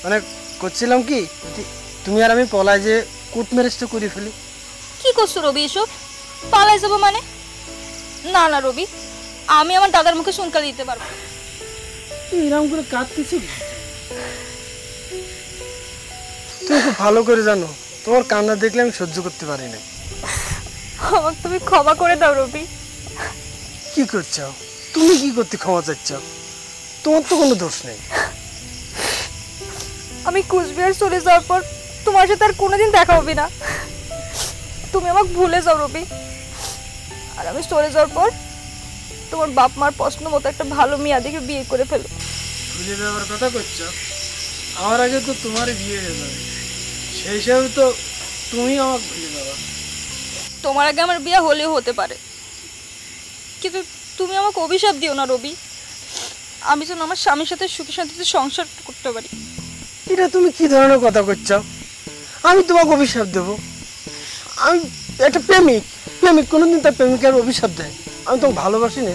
মানে করছিলাম কি, তুমি আর আমি পলায় যে কোর্ট ম্যারেজটা করে ফেলি। কি করছো রবি এসব? পালাই যাবো মানে? না না রবি, আমি আমার দাদার মুখে শুনকা দিতে পারবো। তুই এরকম করে কাঁদতেছি, তুমি খুব ভালো করে জানো তোমার কান্না দেখলে আমি সহ্য করতে পারি না। আমাকে তুমি ক্ষমা করে দাও রবি। কি করছো তুমি? কি করতে ক্ষমা চাচ্ছ? তোমার তো কোনো দোষ নেই। আমি কুচবিহার চলে যাওয়ার পর তোমার সাথে আর কোনোদিন দেখা হবে না। তুমি আমাকে ভুলে যাও রবি। আর আমি চলে যাওয়ার পর তোমার বাপ মার পছন্দ মতো একটা ভালো মেয়ে দেখে বিয়ে করে ফেলো। ভুলে যাওয়ার কথা করছো? আমার আগে তো তোমার বিয়ে হয়ে যাবে, সেই হিসাবে তো তুমি আমাকে ভুলে যাবা। তোমার আগে আমার বিয়ে হলেও হতে পারে, কিন্তু তুমি আমাকে অভিশাপ দিও না রবি। আমি যেন আমার স্বামীর সাথে সুখী শান্তিতে সংসার করতে পারি। এটা তুমি কি ধরনের কথা করছো? আমি তোমাকে অভিশাপ দেবো? আমি একটা প্রেমিক, প্রেমিক কোনোদিন তার প্রেমিকার অভিশাপ দেয়? আমি তোমাকে ভালোবাসি না।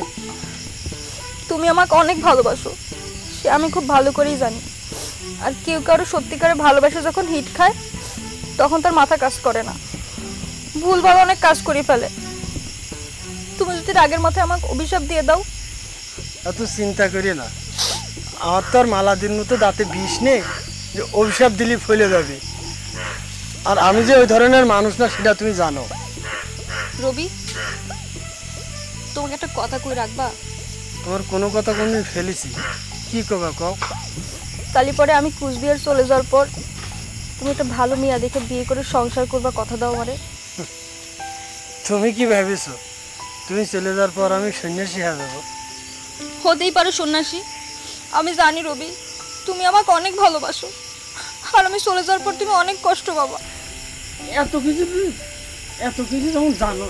তুমি আমাকে অনেক ভালোবাসো, সে আমি খুব ভালো করেই জানি। আর কেউ কারো সত্যিকারের ভালোবাসা যখন হিট খায় তখন তার মাথা কাজ করে না, ভুলভাল অনেক কাজ করে ফেলে। তুমি যদি রাগের মাথায় আমাকে অভিশাপ দিয়ে দাও। এত চিন্তা করি না, আমার তো আর মালাদিন মতো দাঁতে বিষ নেই যে অভিশাপ দিলে ফলে যাবে। আর আমি যে ওই ধরনের মানুষ না সেটা তুমি জানো। রবি, তোমাকে একটা কথা কই রাখবা? তোমার কোনো কথা কোনদিন ফেলেছি? কি কবা কও? কালি পরে আমি কুচবিহার চলে যাওয়ার পর তুমি একটা ভালো মেয়ে দেখে বিয়ে করে সংসার করবা, কথা দাও আমারে। তুমি কি ভেবেছো তুমি চলে যাওয়ার পর আমি সন্ন্যাসী হয়ে যাবো? হতেই পারো সন্ন্যাসী, আমি জানি রবি তুমি আমাকে অনেক ভালোবাসো। আর আমি চলে যাওয়ার পর তুমি অনেক কষ্ট পাবা। এত কিছু যখন জানো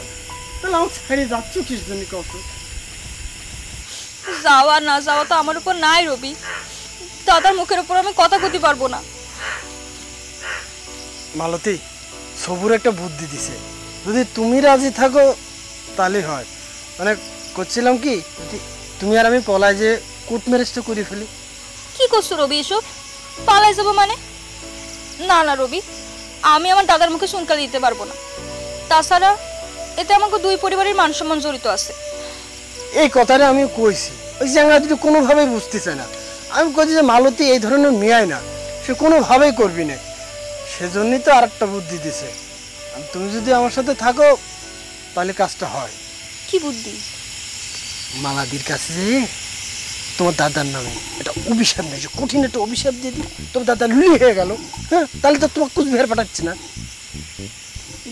তাহলে আমার ছেড়ে যাচ্ছ কিস জন্য কত? যাওয়া না যাওয়া তো আমার উপর নাই রবি, দাদার মুখের উপর আমি কথা কইতে পারবো না। মালতী, সবুর একটা বুদ্ধি দিছে, যদি তুমি রাজি থাকো তাহলে হয়। মানে করছিলাম কি, তুমি আর আমি পলায় যে কোর্ট ম্যারেজটা করে ফেলি। কি করছো রবি এসব? পালাই যাবো মানে? না না রবি, আমি আমার দাদার মুখে শুনকা দিতে পারবো না। তাছাড়া এতে আমাকে দুই পরিবারের মান সম্মান জড়িত আছে। এই কথাটা আমি কইছি, ওই জায়গা যদি কোনোভাবেই বুঝতে চায় না। আমি কইছি যে মালতী এই ধরনের মেয়াই না, সে কোনোভাবেই করবি না। সেজন্যই তো আর একটা বুদ্ধি দিছে, তুমি যদি আমার সাথে থাকো তাহলে কাজটা হয়। কি বুদ্ধি? মালাদির কাছে যে তোমার দাদার নামে একটা অভিশাপ দিয়েছে, কঠিন একটা অভিশাপ দিয়ে দিই, তোমার দাদা লুলি হয়ে গেল। হ্যাঁ, তাহলে তো তোমাকে কুচবিহার পাঠাচ্ছে না।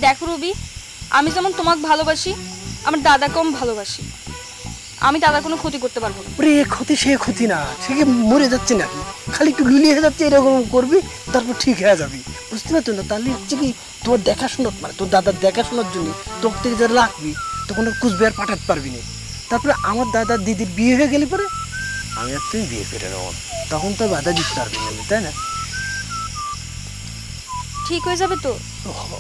দেখো রবি, আমি যেমন তোমাকে ভালোবাসি আমার দাদাকেও আমি ভালোবাসি। আমি দাদার কোনো ক্ষতি করতে পারবো না। ওরে এ ক্ষতি সে ক্ষতি না, সে কি মরে যাচ্ছে নাকি? খালি একটু লুলি হয়ে যাচ্ছে, এরকম করবি তারপর ঠিক হয়ে যাবি, বুঝতে পারছো না? তাহলে হচ্ছে কি তোমার দেখাশোনার, মানে তোর দাদার দেখাশোনার জন্য তোর থেকে যারা রাখবি তখন আর কুচবিহার পাঠাতে পারবি না। তারপরে আমার দাদার দিদির বিয়ে হয়ে গেলে পরে আমি আর তুই বিয়ে করে নেব, তখন তো বাধা দিতে পারবি না, তাই না? ঠিক হয়ে যাবে তো? ওহ,